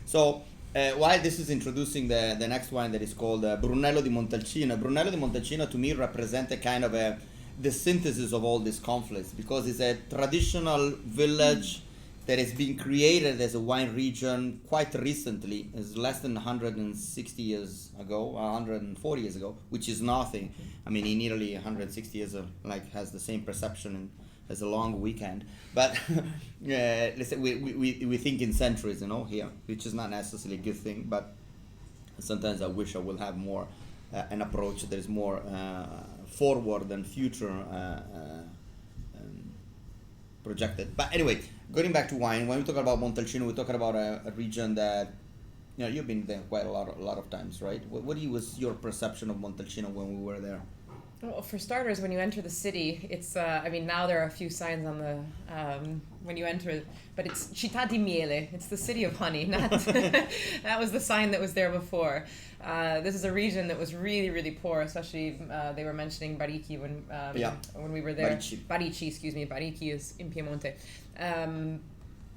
So while this is introducing the next wine that is called Brunello di Montalcino. Brunello di Montalcino to me represents a kind of the synthesis of all these conflicts, because it's a traditional village that has been created as a wine region quite recently. It's less than 160 years ago, 140 years ago, which is nothing. I mean, in Italy, 160 years like has the same perception and has a long weekend. But let's say we think in centuries, here, which is not necessarily a good thing. But sometimes I wish I will have more an approach that is more forward and future projected. But anyway, going back to wine, when we talk about Montalcino, we're talking about a region that you've been there quite a lot of times, right? What was your perception of Montalcino when we were there? Well, for starters, when you enter the city, it's, now there are a few signs on the, when you enter, but it's Città di Miele, it's the city of honey, not, that was the sign that was there before. This is a region that was really, really poor, especially, they were mentioning Baricchi when we were there. Baricchi is in Piemonte.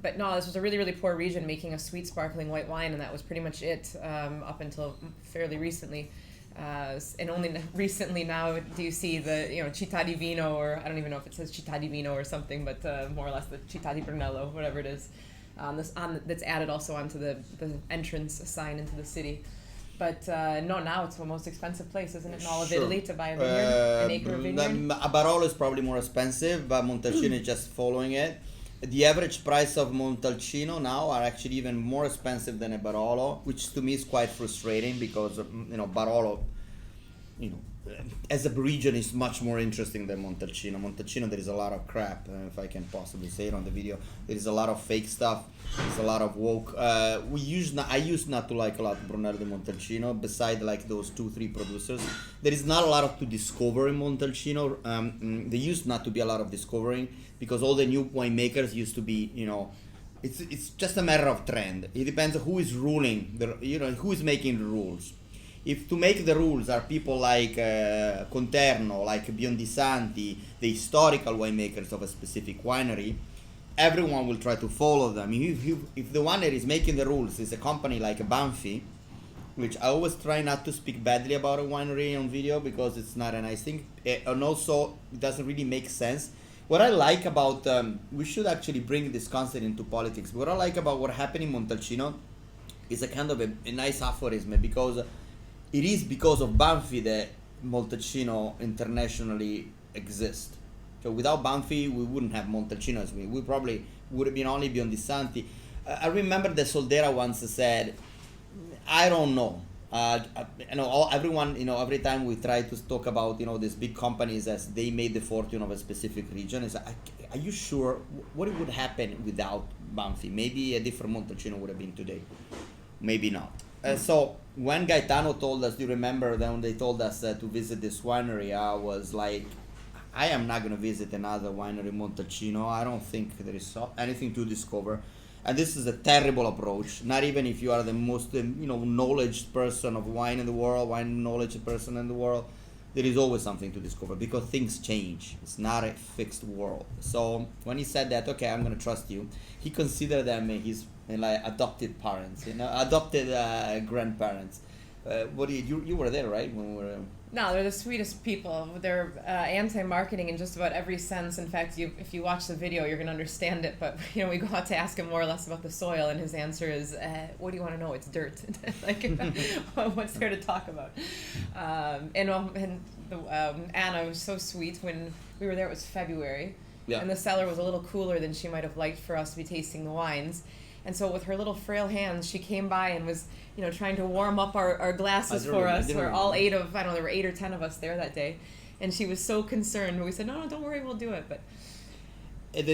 But no, this was a really, really poor region, making a sweet, sparkling white wine, and that was pretty much it, up until fairly recently. And only recently now do you see the Città di Vino, or I don't even know if it says Città di Vino or something, but more or less the Città di Brunello, whatever it is, that's added also onto the entrance sign into the city. But no, now it's the most expensive place, isn't it, in all of Italy to buy a vineyard, an acre of vineyard? Barolo is probably more expensive, but Montalcino is just following it. The average price of Montalcino now are actually even more expensive than a Barolo, which to me is quite frustrating, because Barolo, as a region, is much more interesting than Montalcino. Montalcino, there is a lot of crap, if I can possibly say it on the video. There is a lot of fake stuff. There's a lot of woke. I used not to like a lot Brunello di Montalcino. Beside like those 2-3 producers, there is not a lot to discover in Montalcino. There used not to be a lot of discovering, because all the new winemakers used to be, it's just a matter of trend. It depends on who is ruling, who is making the rules. If to make the rules are people like Conterno, like Biondisanti, the historical winemakers of a specific winery, everyone will try to follow them. If the one that is making the rules is a company like Banfi, which I always try not to speak badly about a winery on video, because it's not a nice thing, and also it doesn't really make sense. What I like about, we should actually bring this concept into politics. What I like about what happened in Montalcino is a kind of a nice aphorism, because it is because of Banfi that Montalcino internationally exists. So without Banfi, we wouldn't have Montalcino as we probably would have been only Biondisanti. I remember that Soldera once said, I don't know. Everyone, every time we try to talk about, these big companies as they made the fortune of a specific region, is, are you sure what would happen without Banfi? Maybe a different Montalcino would have been today. Maybe not. So when Gaetano told us, do you remember that when they told us to visit this winery, I was like, I am not going to visit another winery in Montalcino. I don't think there is anything to discover. And this is a terrible approach. Not even if you are the most, knowledge person of wine in the world, wine knowledge person in the world, there is always something to discover, because things change. It's not a fixed world. So when he said that, okay, I'm going to trust you, he considered them his adopted parents, adopted grandparents. You were there, right? When we were. No, they're the sweetest people. They're anti-marketing in just about every sense. In fact, if you watch the video, you're going to understand it. But we go out to ask him more or less about the soil, and his answer is, "What do you want to know? It's dirt." What's there to talk about? Anna was so sweet. When we were there, it was February, and the cellar was a little cooler than she might have liked for us to be tasting the wines. And so with her little frail hands, she came by and was, trying to warm up our glasses for us. We're all there were 8 or 10 of us there that day. And she was so concerned. We said, no, don't worry, we'll do it. But at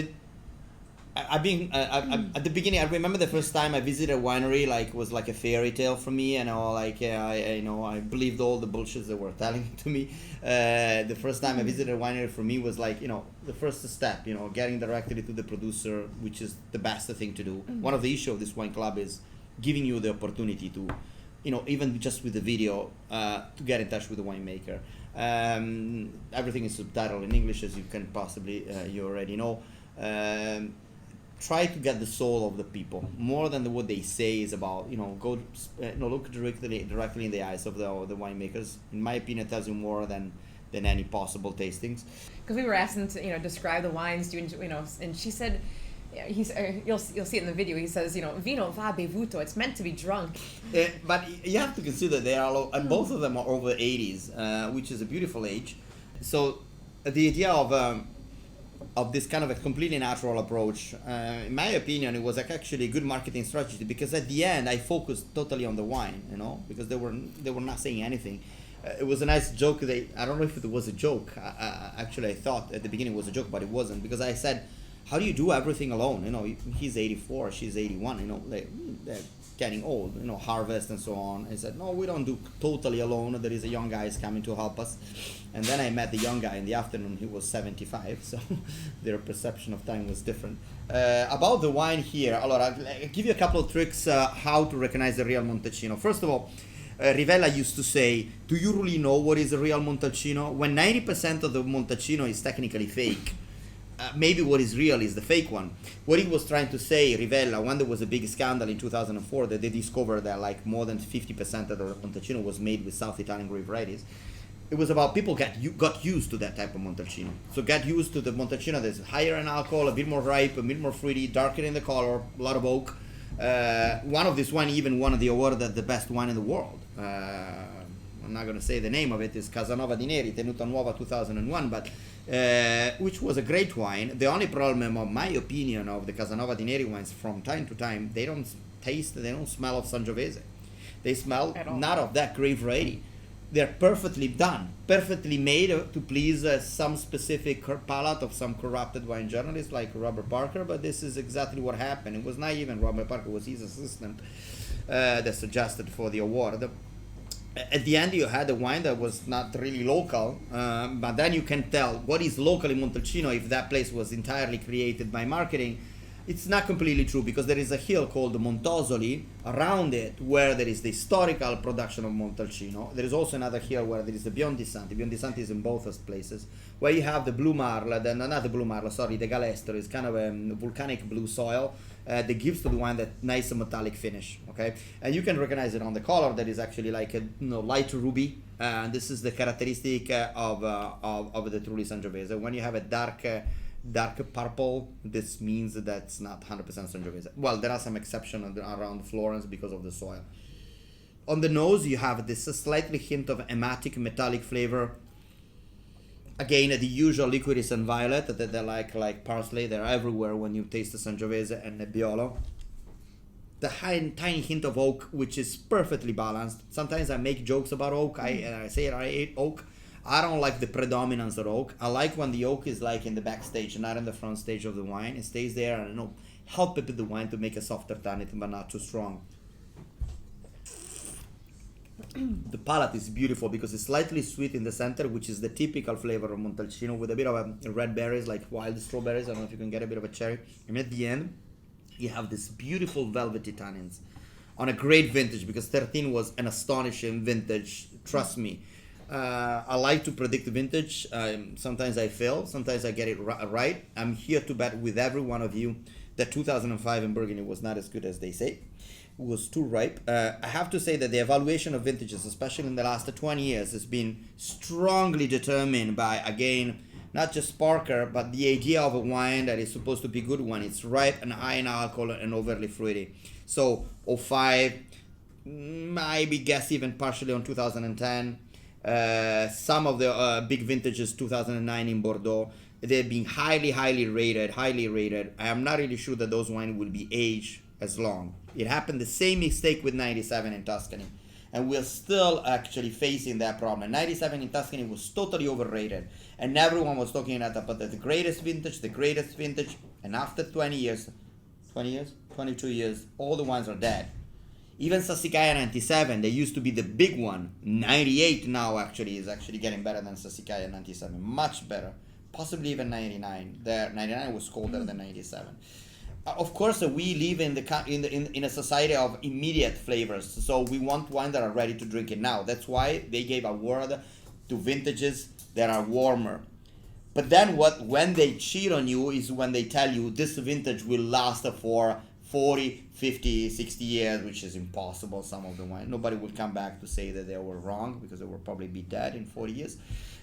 the beginning, I remember the first time I visited a winery, it was like a fairy tale for me, and I believed all the bullshit they were telling to me. The first time I visited a winery for me was the first step, getting directly to the producer, which is the best thing to do. Mm-hmm. One of the issues of this wine club is giving you the opportunity to, even just with the video, to get in touch with the winemaker. Everything is subtitled in English, as you can possibly, you already know. try to get the soul of the people more than what they say is about. Look directly in the eyes of the winemakers. In my opinion, it tells you more than any possible tastings. Because we were asking to describe the wines, and she said, you'll see it in the video. He says, vino va bevuto. It's meant to be drunk. But you have to consider they are, and both of them are over 80s, which is a beautiful age. So the idea of this kind of a completely natural approach, in my opinion, it was actually a good marketing strategy, because at the end I focused totally on the wine, because they were not saying anything. It was a nice joke. I don't know if it was a joke. Actually, I thought at the beginning it was a joke, but it wasn't, because I said, how do you do everything alone? He's 84, she's 81, they're getting old, harvest and so on. I said, no, we don't do totally alone. There is a young guy is coming to help us. And then I met the young guy in the afternoon. He was 75, so their perception of time was different. About the wine here, allora, I'll give you a couple of tricks how to recognize the real Montalcino. First of all, Rivella used to say, do you really know what is a real Montalcino? When 90% of the Montalcino is technically fake, maybe what is real is the fake one. What he was trying to say, Rivella, when there was a big scandal in 2004 that they discovered that like more than 50% of the Montalcino was made with South Italian grape varieties, it was about people got used to that type of Montalcino. So get used to the Montalcino that's higher in alcohol, a bit more ripe, a bit more fruity, darker in the color, a lot of oak. One of this wine even won the award as the best wine in the world. I'm not going to say the name of it. It's Casanova di Neri, Tenuta Nuova 2001, but which was a great wine. The only problem, of my opinion, of the Casanova di Neri wines from time to time, they don't smell of Sangiovese. They smell not of that grape variety. They're perfectly done, perfectly made to please some specific palate of some corrupted wine journalist like Robert Parker, but this is exactly what happened. It was not even Robert Parker, it was his assistant that suggested for the award. At the end, you had a wine that was not really local, but then you can tell what is locally Montalcino if that place was entirely created by marketing. It's not completely true, because there is a hill called Montosoli around it where there is the historical production of Montalcino. There is also another hill where there is the Biondisanti. Biondisanti is in both those places, where you have the blue marl, the galestro is kind of a volcanic blue soil that gives to the wine that nice metallic finish. Okay, and you can recognize it on the color that is actually like a light ruby. And this is the characteristic of the truly Sangiovese. When you have a dark purple, this means that that's not 100% Sangiovese. Well, there are some exceptions around Florence because of the soil. On the nose, you have this slightly hint of aromatic metallic flavor. Again, the usual licorice and violet that they're like parsley. They're everywhere when you taste the Sangiovese and Nebbiolo. The tiny hint of oak, which is perfectly balanced. Sometimes I make jokes about oak. I say I ate oak. I don't like the predominance of oak. I like when the oak is like in the backstage, not in the front stage of the wine. It stays there and help it with the wine to make a softer tannin, but not too strong. The palate is beautiful because it's slightly sweet in the center, which is the typical flavor of Montalcino, with a bit of red berries, like wild strawberries. I don't know if you can get a bit of a cherry. And at the end, you have this beautiful velvety tannins on a great vintage, because 13 was an astonishing vintage. Trust me. I like to predict the vintage. Sometimes I fail. Sometimes I get it right. I'm here to bet with every one of you that 2005 in Burgundy was not as good as they say. It was too ripe. I have to say that the evaluation of vintages, especially in the last 20 years, has been strongly determined by, again, not just Parker, but the idea of a wine that is supposed to be good when it's ripe and high in alcohol and overly fruity. So 05, maybe guess even partially on 2010. Some of the big vintages, 2009 in Bordeaux, they've been highly rated. I am not really sure that those wines will be aged as long. It happened the same mistake with 97 in Tuscany, and we're still actually facing that problem. 97 in Tuscany was totally overrated, and everyone was talking about the greatest vintage, and after 22 years, all the wines are dead. Even Sassicaia 97, they used to be the big one. 98 now actually is actually getting better than Sassicaia 97, much better. Possibly even 99. There, 99 was colder than 97. Of course, we live in a society of immediate flavors, so we want wine that are ready to drink it now. That's why they gave award to vintages that are warmer. But then when they cheat on you is when they tell you this vintage will last for 40, 50, 60 years, which is impossible. Some of them, nobody will come back to say that they were wrong because they will probably be dead in 40 years.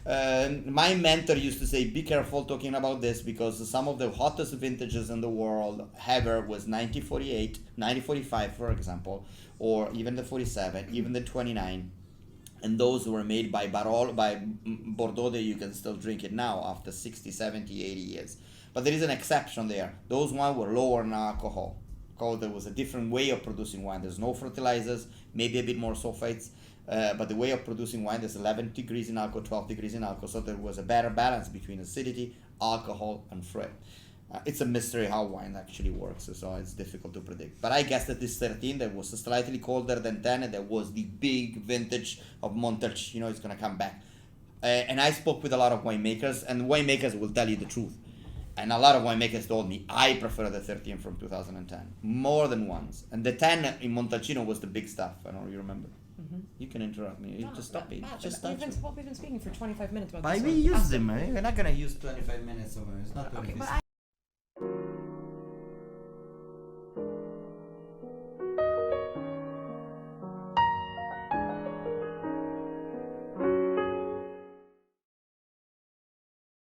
My mentor used to say, be careful talking about this because some of the hottest vintages in the world ever was 1948, 1945, for example, or even the 47, even the 29. And those were made by Bordeaux that you can still drink it now after 60, 70, 80 years. But there is an exception there. Those ones were lower in alcohol. There was a different way of producing wine. There's no fertilizers, maybe a bit more sulfites, but the way of producing wine, there's 11 degrees in alcohol, 12 degrees in alcohol, so there was a better balance between acidity, alcohol, and fruit. It's a mystery how wine actually works, so it's difficult to predict. But I guess that this 13 that was slightly colder than 10, and that was the big vintage of Montalcino, is going to come back. And I spoke with a lot of winemakers, and winemakers will tell you the truth. And a lot of winemakers told me, I prefer the 13 from 2010, more than once. And the 10 in Montalcino was the big stuff. I don't know if you remember. Mm-hmm. You can interrupt me. Just stop me. Just stop we've been speaking for 25 minutes about But this we one. use them. We're not going to use 25 minutes of it. It's not 25. Okay, but